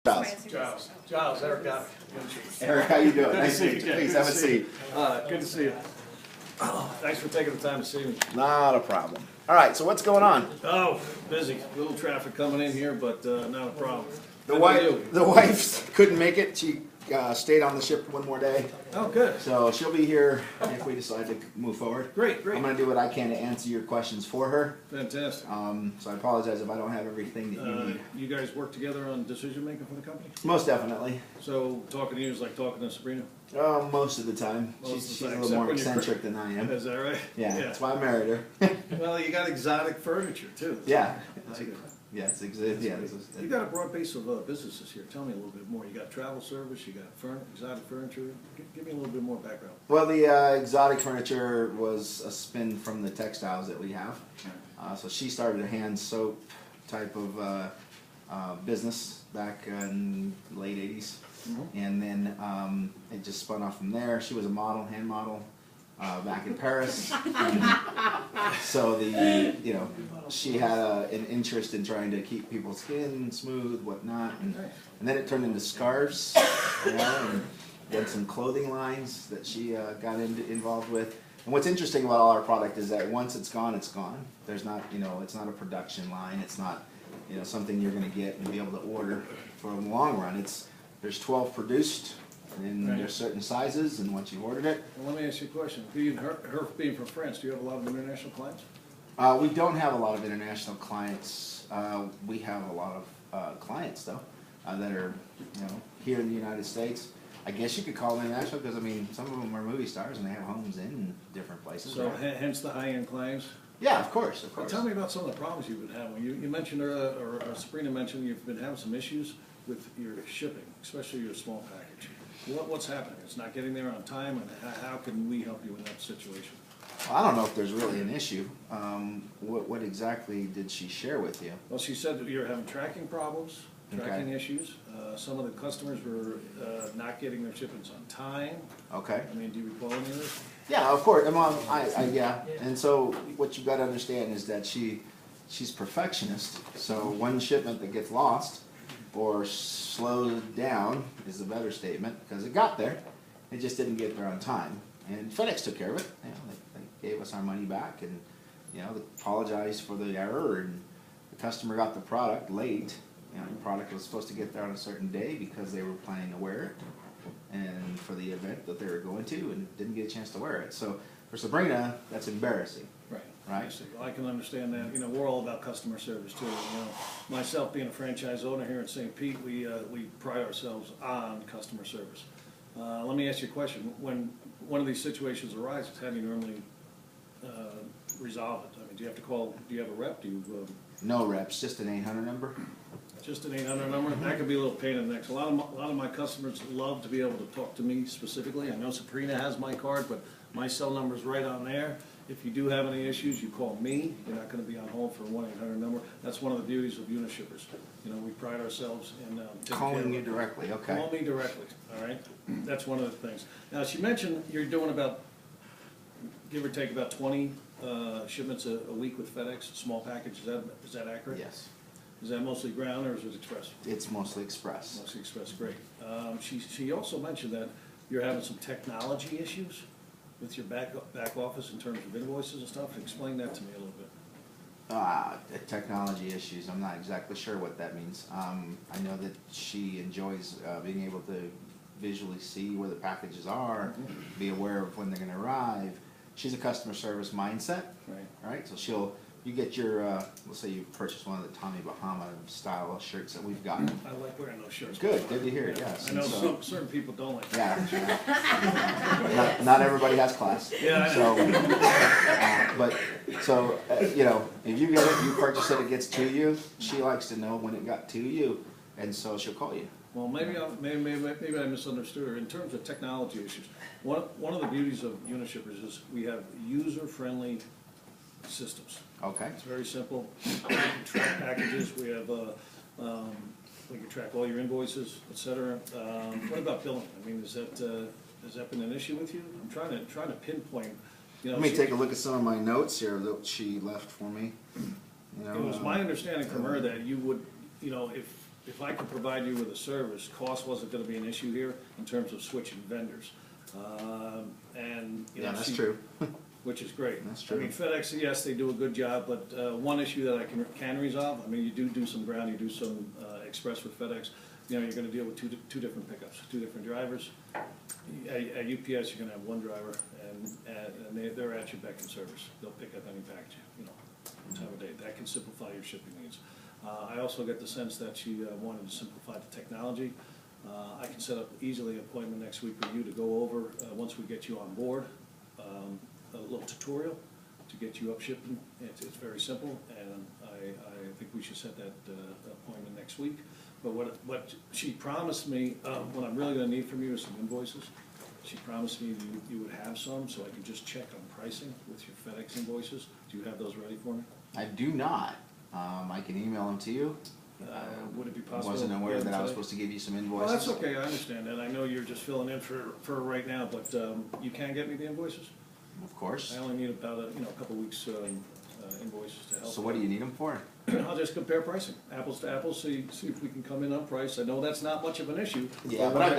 Giles, Eric got it. Eric, how you doing? Nice to see meet you you. again. Please Good have to a see you. seat. Good to see you. Thanks for taking the time to see me. Not a problem. All right, so what's going on? Oh, busy. Little traffic coming in here, but not a problem. The How about you? wife couldn't make it. She stayed on the ship one more day, Oh, good. so she'll be here if we decide to move forward. Great, I'm great. gonna do what I can to answer your questions for her. Fantastic. So I apologize if I don't have everything that you need. You guys work together on decision making for the company? Most definitely. So talking to you is like talking to Sabrina? Most of the time. Most of the She's time, a little except more when you're eccentric than I am. Is that right? Yeah, that's why I married her. Well, you got exotic furniture too. Yeah. That's good. Yes, You got a broad base of businesses here. Tell me a little bit more. You got travel service, you got exotic furniture. Give me a little bit more background. Well, the exotic furniture was a spin from the textiles that we have. So she started a hand soap type of business back in the late 80s. And then it just spun off from there. She was a model, hand model, back in Paris. So she had an interest in trying to keep people's skin smooth, whatnot. And then it turned into scarves, and then some clothing lines that she got involved with. And what's interesting about all our product is that once it's gone, it's gone. There's not, it's not a production line. It's not, something you're going to get and be able to order for the long run. There's 12 produced, and there's certain sizes, and once you've ordered it. Well, let me ask you a question. Her being from France, do you have a lot of international clients? We don't have a lot of international clients. We have a lot of clients, though, that are, here in the United States. I guess you could call them international because, some of them are movie stars and they have homes in different places. So right? hence the high-end clients? Yeah, of course, of Well, course. tell me about some of the problems you've been having. You mentioned, or Sabrina mentioned, you've been having some issues with your shipping, especially your small package. What's happening? It's not getting there on time, and how can we help you in that situation? Well, I don't know if there's really an issue. What exactly did she share with you? Well, she said that you're having tracking problems, tracking Okay. issues. Some of the customers were not getting their shipments on time. Okay. Do you recall any of this? Yeah, of course. Yeah. And so what you've got to understand is that she's perfectionist. So one shipment that gets lost or slowed down is a better statement because it got there, it just didn't get there on time. And FedEx took care of it. They gave us our money back, and they apologized for the error. And the customer got the product late. The product was supposed to get there on a certain day because they were planning to wear it, and for the event that they were going to, and didn't get a chance to wear it. So for Sabrina, that's embarrassing. Right. Well, I can understand that. We're all about customer service too. Myself being a franchise owner here in St. Pete, we pride ourselves on customer service. Let me ask you a question. When one of these situations arises, how do you normally resolve it? Do you have to call? Do you have a rep? Do you? No reps, just an 800 number. Just an 800 number? That could be a little pain in the neck. A lot of my customers love to be able to talk to me specifically. I know Sabrina has my card, but my cell number's right on there. If you do have any issues, you call me. You're not going to be on hold for a 1-800 number. That's one of the beauties of Unishippers. We pride ourselves in calling you directly. Okay. Call me directly. All right. That's one of the things. Now, she mentioned you're doing about, give or take, about 20 shipments a week with FedEx, small package. Is that accurate? Yes. Is that mostly ground or is it express? It's mostly express. Mostly express, great. She also mentioned that you're having some technology issues with your back office in terms of invoices and stuff. Explain that to me a little bit. Technology issues. I'm not exactly sure what that means. I know that she enjoys being able to visually see where the packages are, be aware of when they're going to arrive. She's a customer service mindset, right? So you get your, let's say you purchase one of the Tommy Bahama style shirts that we've got. I like wearing those shirts. Good to hear, yes. I know certain people don't like that. Yeah. Not everybody has class. Yeah, I know. If you get it, you purchase it, it gets to you, she likes to know when it got to you, and so she'll call you. Well, maybe I misunderstood her. In terms of technology issues, one of the beauties of Unishippers is we have user-friendly systems. Okay. It's very simple. We can track packages. We have we can track all your invoices, etc. What about billing? Has that been an issue with you? I'm trying to pinpoint. Let me take a look at some of my notes here that she left for me. It was my understanding from her that you would, if I could provide you with a service, cost wasn't gonna be an issue here in terms of switching vendors. And, you know. Yeah, that's she- true. Which is great. That's I mean, FedEx, yes, they do a good job, but one issue that I can resolve, I mean, you do some ground, you do some express with FedEx, you know, you're gonna deal with two different pickups, two different drivers. At UPS, you're gonna have one driver, and they're at your beck and service. They'll pick up any package, you know, time of day. That can simplify your shipping needs. I also get the sense that she wanted to simplify the technology. I can set up easily an appointment next week with you to go over, once we get you on board, a little tutorial to get you up shipping. It's very simple, and I think we should set that appointment next week. But what she promised me, what I'm really gonna need from you is some invoices. She promised me you would have some, so I can just check on pricing with your FedEx invoices. Do you have those ready for me? I do not. I can email them to you. Would it be I possible? wasn't aware that I was today? supposed to give you some Well, invoices. that's okay, I understand that. I know you're just filling in for right now, but you can get me the invoices? Of course. I only need about a couple weeks invoices to help. So what do you need them for? I'll just compare pricing, apples to apples, see if we can come in on price. I know that's not much of an issue. Yeah, but I've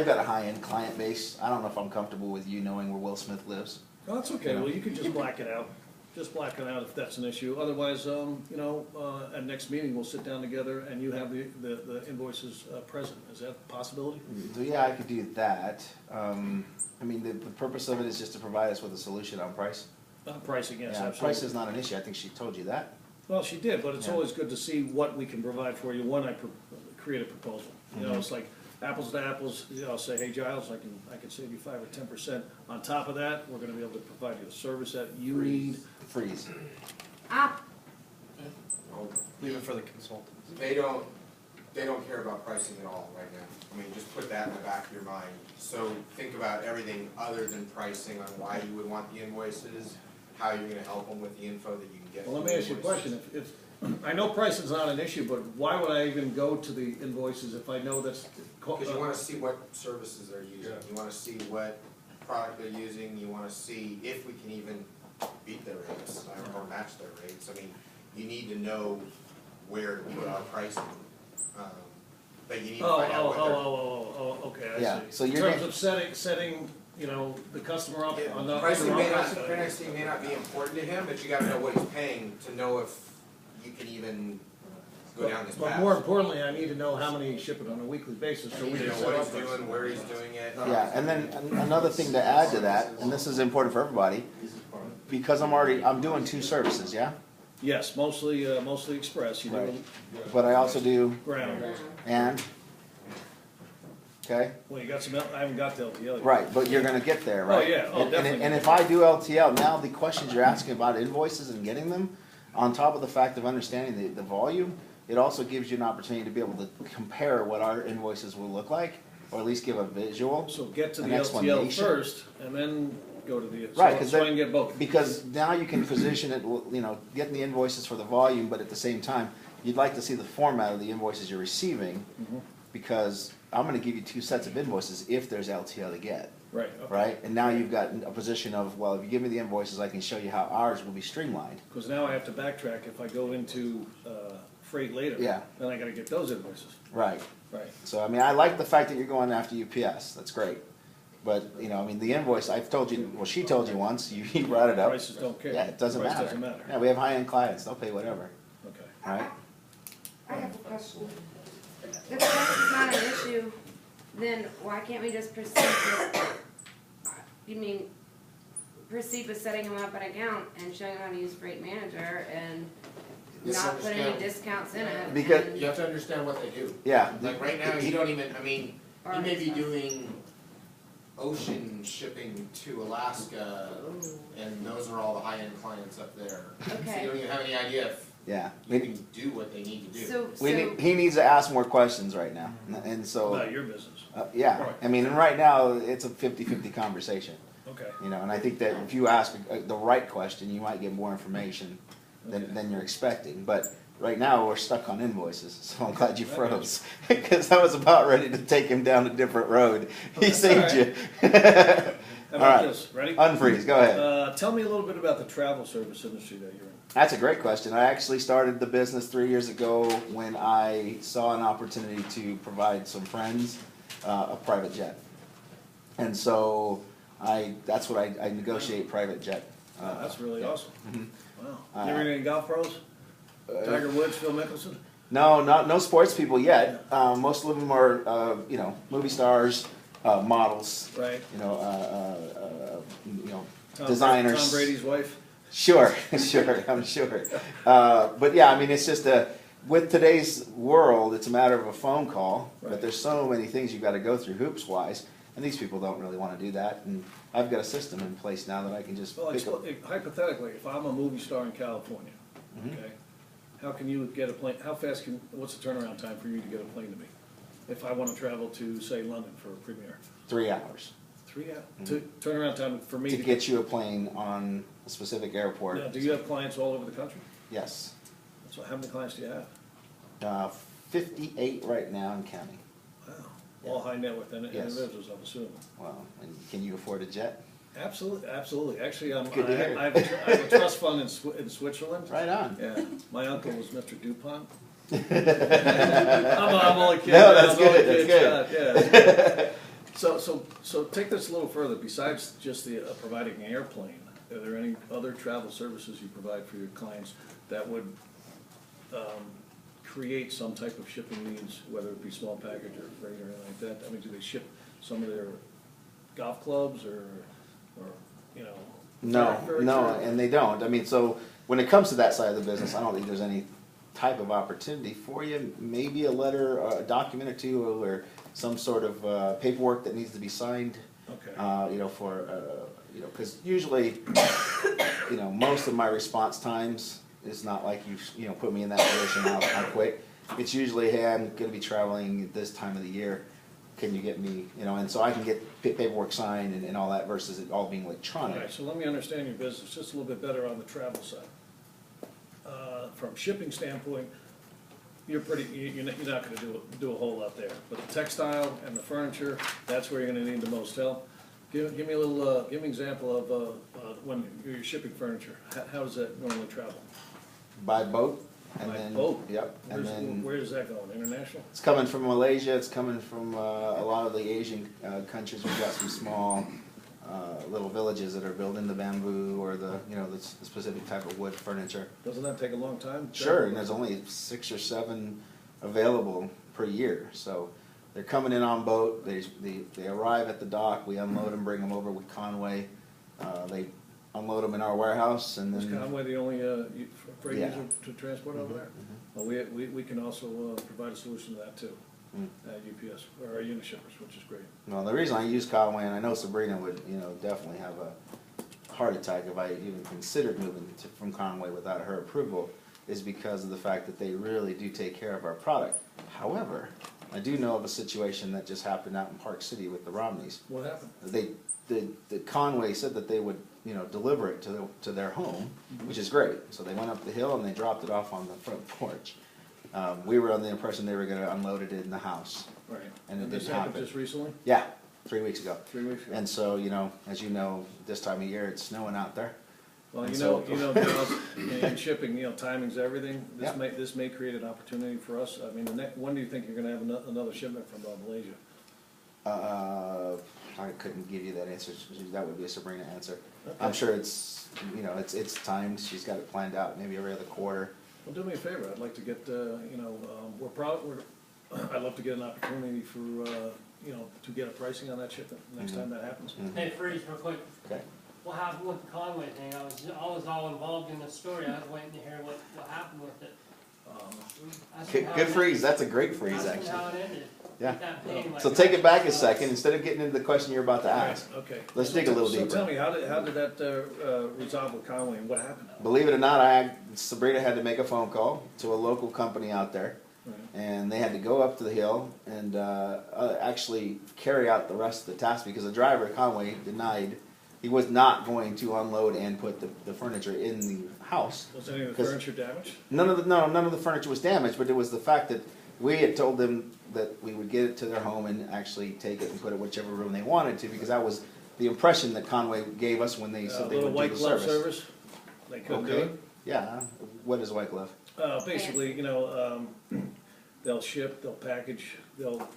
got a high-end client base. I don't know if I'm comfortable with you knowing where Will Smith lives. Oh, that's okay, well, you can just black it out. Just black it out if that's an issue. Otherwise, at next meeting, we'll sit down together and you have the invoices present. Is that a possibility? So yeah, I could do that. I mean, the purpose of it is just to provide us with a solution on price. Pricing, yes, Yeah, absolutely. price is not an issue. I think she told you that. Well, she did, but it's Yeah. always good to see what we can provide for you when I create a proposal. You know, it's like apples to apples, I'll say, hey Giles, I can save you 5 or 10%. On top of that, we're gonna be able to provide you the service that you need. Freeze. Ah, Leave it for the consultants. They don't care about pricing at all right now. I mean, just put that in the back of your mind. So think about everything other than pricing on why you would want the invoices, how you're gonna help them with the info that you can get. Well, let from me the ask you a invoices. question. If I know price is not an issue, but why would I even go to the invoices if I know that's? Because you wanna see what services they're using, you wanna see what product they're using, you wanna see if we can even beat their rates or match their rates. I mean, you need to know where to put our pricing. But you need to find out what they're. Okay, Yeah, I see. so In you're terms of setting, the customer up Yeah, on the. pricing may not be important to him, but you gotta know what he's paying to know if you can even go down this path. But more importantly, I need to know how many he's shipping on a weekly basis, so You we need can to know set what up. he's doing, where he's doing it. Yeah, and then another thing to add to that, and this is important for everybody, because I'm doing 2 services, yeah? Yes, mostly express, you Right. do But I also do, ground. and, okay? Well, you got some, I haven't got the LTL yet. Right, but you're gonna get there, right? Oh, yeah. Oh, And- definitely. And if I do LTL, now the questions you're asking about invoices and getting them, on top of the fact of understanding the volume, it also gives you an opportunity to be able to compare what our invoices will look like, or at least give a visual. So get to An the LTL explanation. first, and then go to the, Right, so 'cause so I that- can get both. Because now you can position it, getting the invoices for the volume, but at the same time, you'd like to see the format of the invoices you're receiving, Mm-hmm. because I'm gonna give you 2 sets of invoices if there's LTL to get, Right, okay. right? And now you've got a position of, well, if you give me the invoices, I can show you how ours will be streamlined. Because now I have to backtrack if I go into freight later. Yeah. Then I gotta get those invoices. Right. Right. So, I mean, I like the fact that you're going after UPS, that's great. But, the invoice, I've told you, well, she told you once, you brought it up. Prices don't care. Yeah, it doesn't Price matter. doesn't matter. Yeah, we have high-end clients, they'll pay whatever, Okay. right? I have a question. If price is not an issue, then why can't we just proceed with, proceed with setting them up an account and showing them how to use Freight Manager and not put any discounts in it? Because- and- You have to understand what they do. Yeah. Like right now, you don't even, he Or- may be doing ocean shipping to Alaska, and those are all the high-end clients up there. So Okay. you don't even have any idea if Yeah. you can do what they need to do. So, He needs to ask more questions right now, and so, About your business. yeah, Right. I mean, and right now, it's a 50-50 conversation, Okay. and I think that if you ask the right question, you might get more information than you're expecting, but right now, we're stuck on invoices, so I'm glad you froze, because I was about ready to take him down a different road. He That's saved all you. I How about right. this? Ready? Unfreeze, go ahead. Tell me a little bit about the travel service industry that you're in. That's a great question. I actually started the business 3 years ago when I saw an opportunity to provide some friends a private jet. And so that's what I negotiate private jet. That's really awesome. Wow. Uh, You ever any golf pros? Tiger Woods, Phil Mickelson? No, no sports people yet. Most of them are, movie stars, models, Right. designers. Tom Brady's wife? Sure, sure, I'm sure. But yeah, I mean, it's just with today's world, it's a matter of a phone call, Right. but there's so many things you've got to go through hoops wise, and these people don't really want to do that. And I've got a system in place now that I can just Well, pick up. hypothetically, if I'm a movie star in California, Mhm. okay, how can you get a plane, what's the turnaround time for you to get a plane to me? If I want to travel to, say, London for a premiere? 3 hours 3 hours? Turnaround time for me to get you a plane on a specific airport. Now, do you have clients all over the country? Yes. So how many clients do you have? 58 right now in county. Wow. All high net worth Yes. individuals, I'm assuming. Wow. And can you afford a jet? Absolutely, absolutely. Actually, Good to hear. I have a trust fund in Switzerland. Right on. Yeah, my uncle was Mr. DuPont. I'm only kidding. No, that's I'm only good, that's kidding. Yeah. So take this a little further. Besides just the providing an airplane, are there any other travel services you provide for your clients that would create some type of shipping needs, whether it be small package or freight or anything like that? I mean, do they ship some of their golf clubs or No, furniture? no, and they don't. I mean, so when it comes to that side of the business, I don't think there's any type of opportunity for you. Maybe a letter, a document or two, or some sort of paperwork that needs to be signed. Okay. Because usually, most of my response times is not like you put me in that position, I'll quit. It's usually, hey, I'm going to be traveling at this time of the year. Can you get me, and so I can get paperwork signed and all that versus it all being All electronic. right, so let me understand your business just a little bit better on the travel side. From shipping standpoint, you're not gonna do a whole lot there, but the textile and the furniture, that's where you're gonna need the most help. Give me an example of when you're shipping furniture, how does that normally travel? By boat. And By then, boat? Yep. And then Where is that going, international? it's coming from Malaysia. It's coming from a lot of the Asian countries. We've got some small little villages that are built in the bamboo or the specific type of wood furniture. Doesn't that take a long time? Sure, and there's only 6 or 7 available per year. So they're coming in on boat. They arrive at the dock. We unload them, bring them over with Conway. They unload them in our warehouse, and Is then Conway the only freight Yeah. user to transport over there? Well, we can also provide a solution to that too, at UPS, or our Unishippers, which is great. no, the reason I use Conway, and I know Sabrina would, definitely have a heart attack if I even considered moving from Conway without her approval, is because of the fact that they really do take care of our product. However, I do know of a situation that just happened out in Park City with the Romneys. What happened? The Conway said that they would, deliver it to their home, which is great. So they went up the hill and they dropped it off on the front porch. We were under the impression they were going to unload it in the house. Right. And it this didn't happened happen. just recently? Yeah, 3 weeks ago. 3 weeks ago? And so, as you know, this time of year, it's snowing out there. Well, and Giles, in shipping, timing's everything. Yeah. This may create an opportunity for us. I mean, when do you think you're gonna have another shipment from Malaysia? I couldn't give you that answer. That would be a Sabrina answer. Okay. I'm sure it's timed. She's got it planned out, maybe every other quarter. Well, do me a favor, I'd like to get, I'd love to get an opportunity for, to get a pricing on that shipment next time that happens. Hey, Freeze, real quick. Okay. What happened with the Conway thing? I was all involved in the story. I was waiting to hear what happened with it. Ask me how Good it freeze. That's a great freeze, ask me actually. how it ended. Yeah. With that pain, like So take it back a second. Instead of getting into the question you're about to ask, Okay. let's dig a little So tell deeper. me, how did that resolve with Conway, and what happened? Believe it or not, Sabrina had to make a phone call to a local company out there. Right. And they had to go up to the hill and actually carry out the rest of the task because the driver, Conway, denied he was not going to unload and put the furniture in the house. Was any of the 'Cause furniture damaged? None of the furniture was damaged, but it was the fact that we had told them that we would get it to their home and actually take it and put it whichever room they wanted to, because that was the impression that Conway gave us when they said they Little would do white the glove service. service, they couldn't do Okay, it. yeah, what is white glove? Basically, they'll ship, they'll package, they'll